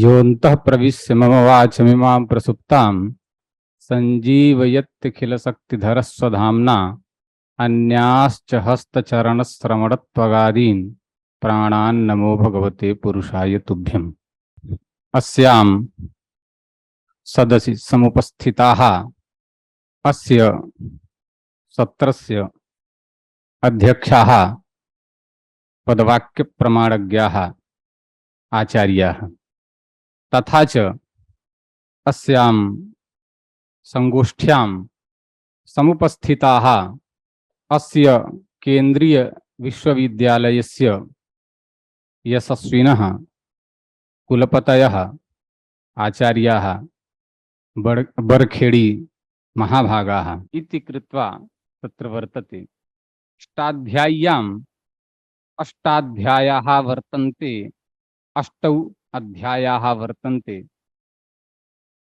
योऽन्तः प्रविश्य मम वाचमिमां प्रसुप्तां सञ्जीवयत्यखिलशक्तिधरस्वधाम्ना अन्याश्च हस्तचरणश्रवणत्वगादीन् प्राणान् नमो भगवते पुरुषाय तुभ्यम्। अस्यां सदसि समुपस्थिताः अस्य सत्रस्य अध्यक्षाः पदवाक्यप्रमाणज्ञाः आचार्याः तथा च अस्यां संगोष्ठ्यां समुपस्थिताः अस्य केन्द्रीय विश्वविद्यालयस्य यशस्विनः कुलपतयः आचार्याः बरखेड़ी महाभागाः इति कृत्वा तत्र वर्तते। अष्टाध्याय्याम् अष्टाध्यायाः वर्तन्ते, अष्टौ अध्यायाः वर्तन्ते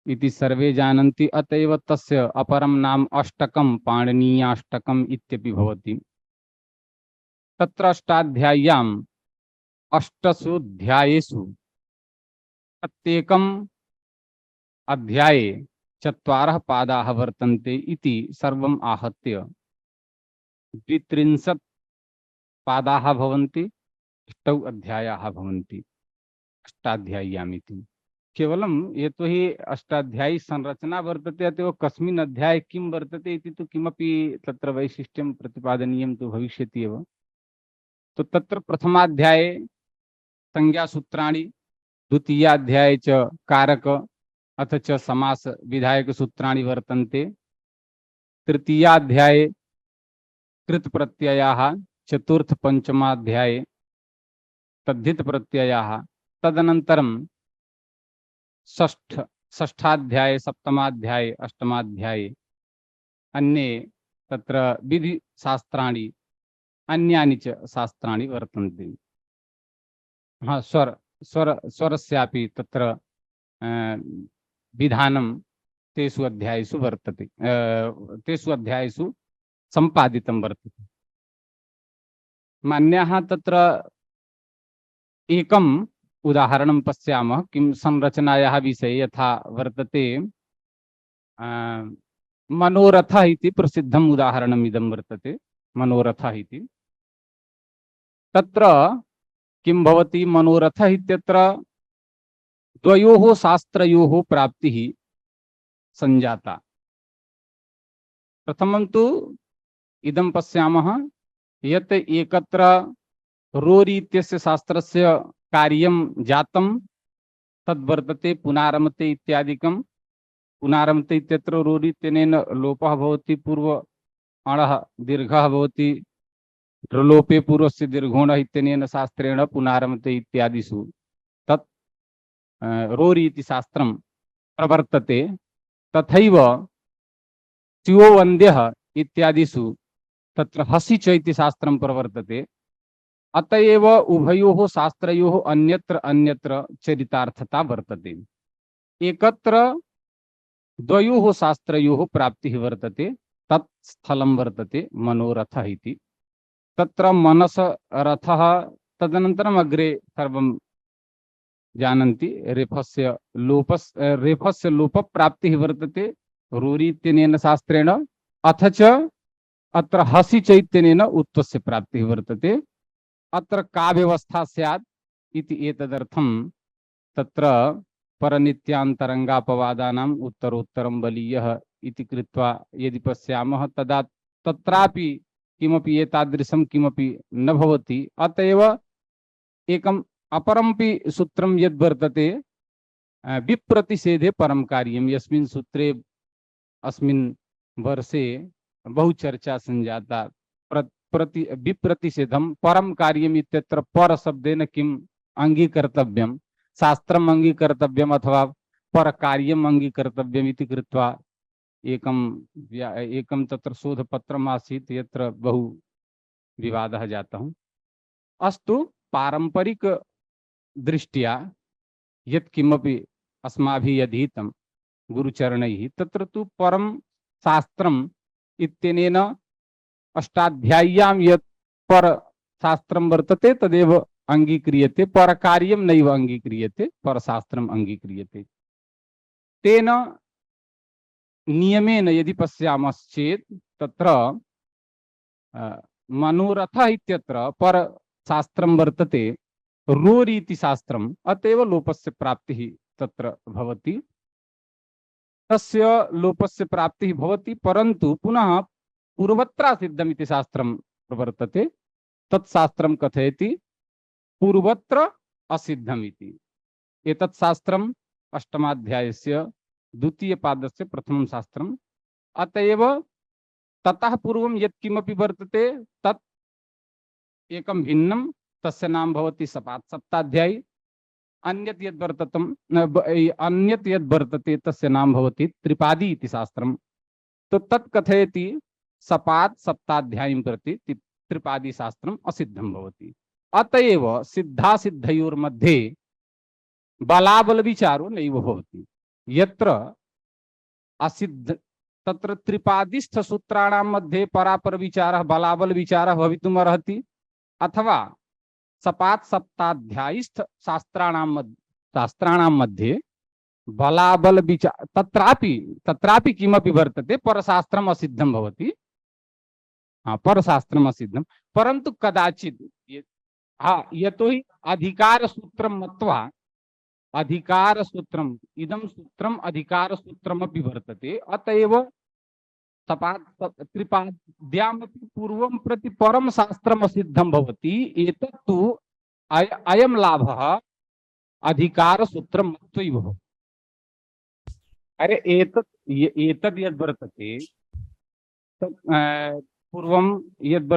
इति सर्वे जानन्ति। अतएव तस्य अपरं नाम अष्टकं पाणिनीयाष्टकम् इत्यपि भवति। तत्र अष्टाध्याय्याम् अष्टसु अध्यायेषु प्रत्येकम् अध्याये चत्वारः पादाः वर्तन्ते इति सर्वम् आहत्य 32 पादाः भवन्ति, अष्टौ अध्यायाः भवन्ति अष्टाध्याय्यामिति। केवलं यतो हि अष्टाध्यायी संरचना वर्तते, अतएव कस्मिन् अध्याये किं वर्तते इति तु किमपि तत्र वैशिष्ट्यं प्रतिपादनीयं तु भविष्यति एव। तो तत्र प्रथमाध्याये संज्ञासूत्राणि, द्वितीयाध्याये च कारक अथ च समास विधायक सूत्राणि वर्तन्ते, तृतीयाध्याये कृत प्रत्ययाः, चतुर्थ पंचमाध्याये तद्धित प्रत्ययाः, तदनन्तरं षष्ठाध्याये सप्तमाध्याये अष्टमाध्याये अन्ये तत्र विधि शास्त्राणि अन्यानि च शास्त्राणि वर्तन्ते। हाँ, स्वरस्यापि तत्र विधानं तेषु अध्यायेषु वर्तते, तेषु अध्यायेषु सम्पादितं वर्तते। मान्याः तत्र एकम् उदाहरणं पश्यामः किं संरचनायाः विषये। यथा वर्तते मनोरथः इति प्रसिद्धम् उदाहरणम् इदं वर्तते। मनोरथः इति तत्र किं भवति? मनोरथः इत्यत्र द्वयोः शास्त्रयोः प्राप्तिः संजाता। प्रथमं तु इदं पश्यामः यत् एकत्र रोरि इत्यस्य शास्त्रस्य कार्यं जातं, तद्वर्तते पुनारमते इत्यादिकं। पुनारमते इत्यत्र रोरि इत्यनेन लोपः भवति, पूर्व अणः दीर्घः भवति, लोपे पूर्वस्य दीर्घोणः इत्यनेन शास्त्रेण पुनारमते इत्यादिषु तत् रोरि इति शास्त्रं प्रवर्तते। तथैव स्योवन्द्यः इत्यादिषु तत्र हसि च इति शास्त्रं प्रवर्तते। अतएव उभयोः शास्त्रयोः अन्यत्र अन्यत्र चरितार्थता वर्तते। एकत्र द्वयोः शास्त्रयोः प्राप्तिः वर्तते, तत् स्थलं वर्तते मनोरथः इति। तत्र मनस रथः, तदनन्तरम् अग्रे सर्वं जानन्ति। रेफस्य लोपप्राप्तिः वर्तते रोरि इत्यनेन शास्त्रेण, अथ च अत्र हसि च इत्यनेन उत्वस्य प्राप्तिः वर्तते। अत्र का व्यवस्था स्यात् इति एतदर्थं तत्र परनित्यान्तरङ्गापवादानाम् उत्तरोत्तरं बलीयः इति कृत्वा यदि पश्यामः तदा तत्रापि किमपि एतादृशं किमपि न भवति। अतएव एकम् अपरमपि सूत्रं यद् वर्तते विप्रतिषेधे परं कार्यं। यस्मिन् सूत्रे अस्मिन् वर्षे बहु चर्चा संजाता। विप्रतिषेधं परं कार्यम् इत्यत्र पर शब्देन किम् अंगीकर्तव्यं, शास्त्रम् अंगीकर्तव्यम् अथवा पर कार्यम् अंगीकर्तव्यम् इति कृत्वा एकं तत्र शोधपत्रम् आसीत्, यत्र बहु विवादः जातः। अस्तु, पारंपरिक दृष्ट्या यत्किमपि अस्माभिः यदीतं गुरुचरणैः, तत्र तु परं शास्त्रम् इत्यनेन अष्टाध्याय्यां यत् पर शास्त्रं वर्तते तदेव अंगीक्रियते, परकार्यं नैव अंगीक्रियते, परशास्त्रम् अंगीक्रियते। तेन नियमेन यदि पश्यामश्चेत् तत्र मनोरथः इत्यत्र परशास्त्रं वर्तते, रोरीति शास्त्रम्, अतएव लोपस्य प्राप्तिः तत्र भवति। तस्य लोपस्य प्राप्तिः भवति, परन्तु पुनः पूर्वत्र सिद्धमिति शास्त्रं प्रवर्तते, तत्शास्त्रं कथयति पूर्वत्र असिद्धमिति। एतत् शास्त्रम् अष्टमाध्यायस्य द्वितीयपादस्य प्रथमं शास्त्रम्। अतएव ततः पूर्वं यत्किमपि वर्तते तत् एकं भिन्नं, तस्य नाम भवति सपात्सप्ताध्यायी। अन्यत् यद् वर्तते तस्य नाम भवति त्रिपादी इति शास्त्रम्। तो तत् कथयति सपात् सप्ताध्यायीं प्रति त्रिपादी शास्त्रम् असिद्धं भवति। अतएव सिद्धासिद्धयोर्मध्ये बलाबल विचारो नैव भवति। यत्र असिद्ध तत्र त्रिपादिस्थ सूत्राणां मध्ये परापर विचारः बलाबल विचारः भवितुम् अर्हति, अथवा सपात् सप्ताध्यायीस्थ शास्त्राणां मध्ये बलाबल विचार तत्रापि किमपि वर्तते, परशास्त्रम् असिद्धं भवति। परशास्त्रम् असिद्धं, परन्तु कदाचित् यतोहि अधिकार सूत्रं मत्वा, अधिकार सूत्रम् इदं सूत्रम् अधिकार सूत्रमपि वर्तते। अतएव त्रिपाद्यामपि पूर्वं प्रति परं शास्त्रम् असिद्धं भवति। एतत्तु अयं लाभः अधिकार सूत्रं मत्वैव भवति। अरे एतद् यद् वर्तते पूर्वं यद्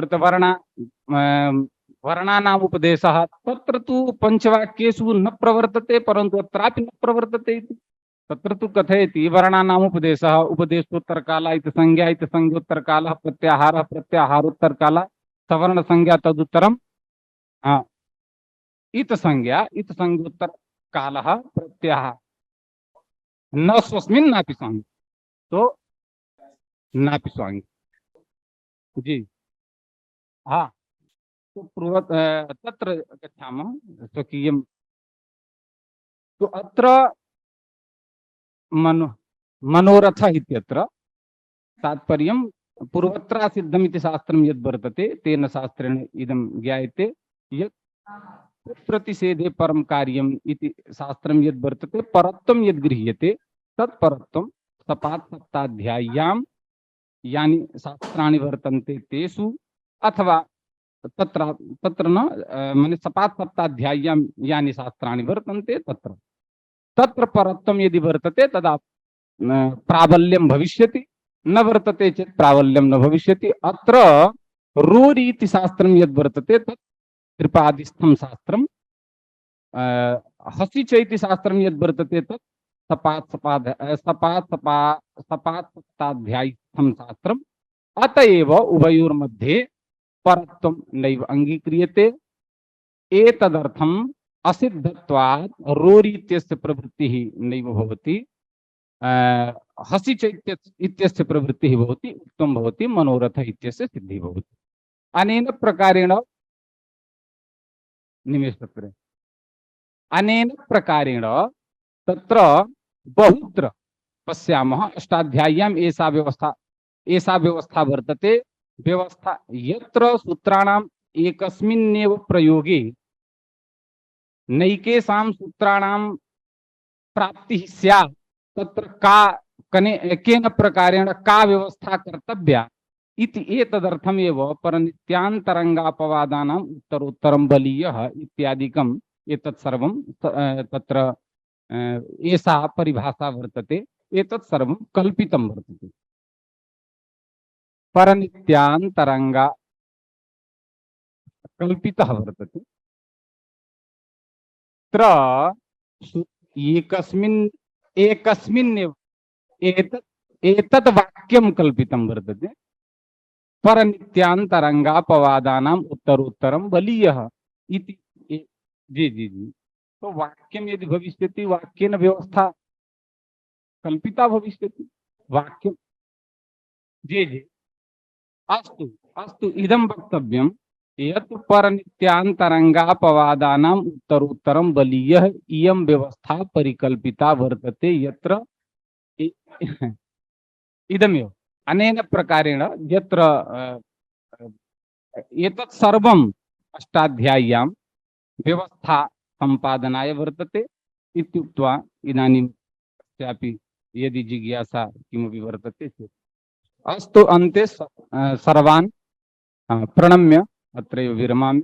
वर्णानाम् उपदेशः, तत्र तु पंचवाक्येषु न प्रवर्तते, परन्तु अत्रापि न प्रवर्तते इति। तत्र तु कथयति वर्णानाम् उपदेशः, उपदेशोत्तरकालः इति संज्ञा, इति संज्ञोत्तरकालः, प्रत्याहारः प्रत्याहारोत्तरकालः, सवर्ण संज्ञा तदुत्तरम् इत संज्ञा, इत संज्ञोत्तरकालः प्रत्याहार न स्वस्मिन् नापि स्वांग, तो नापि स्वांग। जी हाँ, तो तत्र गच्छामः स्वकीयं। तो अत्र मनोरथः इत्यत्र तात्पर्यं पूर्वत्र सिद्धमिति शास्त्रं यद् वर्तते तेन शास्त्रेण इदं ज्ञायते यत् प्रतिषेधे परं कार्यम् इति शास्त्रं यद् वर्तते, परत्वं यद् गृह्यते तत् परत्वं सपात् सप्ताध्याय्यां यानि शास्त्राणि वर्तन्ते तेषु, अथवा तत्र न माने सपात् सप्ताध्याय्यां यानि शास्त्राणि वर्तन्ते तत्र परत्वं यदि वर्तते तदा प्राबल्यं भविष्यति, न वर्तते चेत् प्राबल्यं न भविष्यति। अत्र रोरीति शास्त्रं यद् वर्तते तत् त्रिपादिस्थं शास्त्रं, हसि चैति शास्त्रं यद् वर्तते तत् सपात् सप्ताध्यायीस्थं शास्त्रम्। अतएव उभयोर्मध्ये परत्वं नैव अंगीक्रियते। एतदर्थम् असिद्धत्वात् रोरीत्यस्य प्रवृत्तिः नैव भवति, हसि च इत्यस्य प्रवृत्तिः भवति, उक्तं भवति मनोरथ इत्यस्य सिद्धिः भवति। अनेन प्रकारेण निमेषत्र अनेन प्रकारेण तत्र बहुत्र पश्यामः अष्टाध्याय्याम् एषा व्यवस्था वर्तते। व्यवस्था यत्र सूत्राणाम् एकस्मिन्नेव प्रयोगे नैकेषां सूत्राणां प्राप्तिः स्यात्, तत्र केन प्रकारेण का व्यवस्था कर्तव्या इति एतदर्थमेव परनित्यान्तरङ्गापवादानाम् उत्तरोत्तरं बलीयः इत्यादिकम् एतत् सर्वं तत्र एषा परिभाषा वर्तते। एतत् सर्वं कल्पितं वर्तते। परनित्यान्तरङ्गा कल्पितः वर्तते। तत्र एकस्मिन्नेव एतत् वाक्यं कल्पितं वर्तते। परनित्यान्तरङ्गापवादानाम् उत्तरोत्तरं बलीयः इति। जी जी जी, तो वाक्यं यदि भविष्यति वाक्येन व्यवस्था कल्पिता भविष्यति। वाक्यं जी जी, अस्तु अस्तु, इदं वक्तव्यं यत् परनित्यान्तरङ्गापवादानाम् उत्तरोत्तरं बलीयः इयं व्यवस्था परिकल्पिता वर्तते यत्र इदमेव अनेन प्रकारेण यत्र एतत् सर्वम् अष्टाध्याय्यां व्यवस्था सम्पादनाय वर्तते इत्युक्त्वा इदानीं कस्यापि यदि जिज्ञासा किमपि वर्तते चेत् अस्तु अन्ते सर्वान् प्रणम्य अत्रैव विरमामि।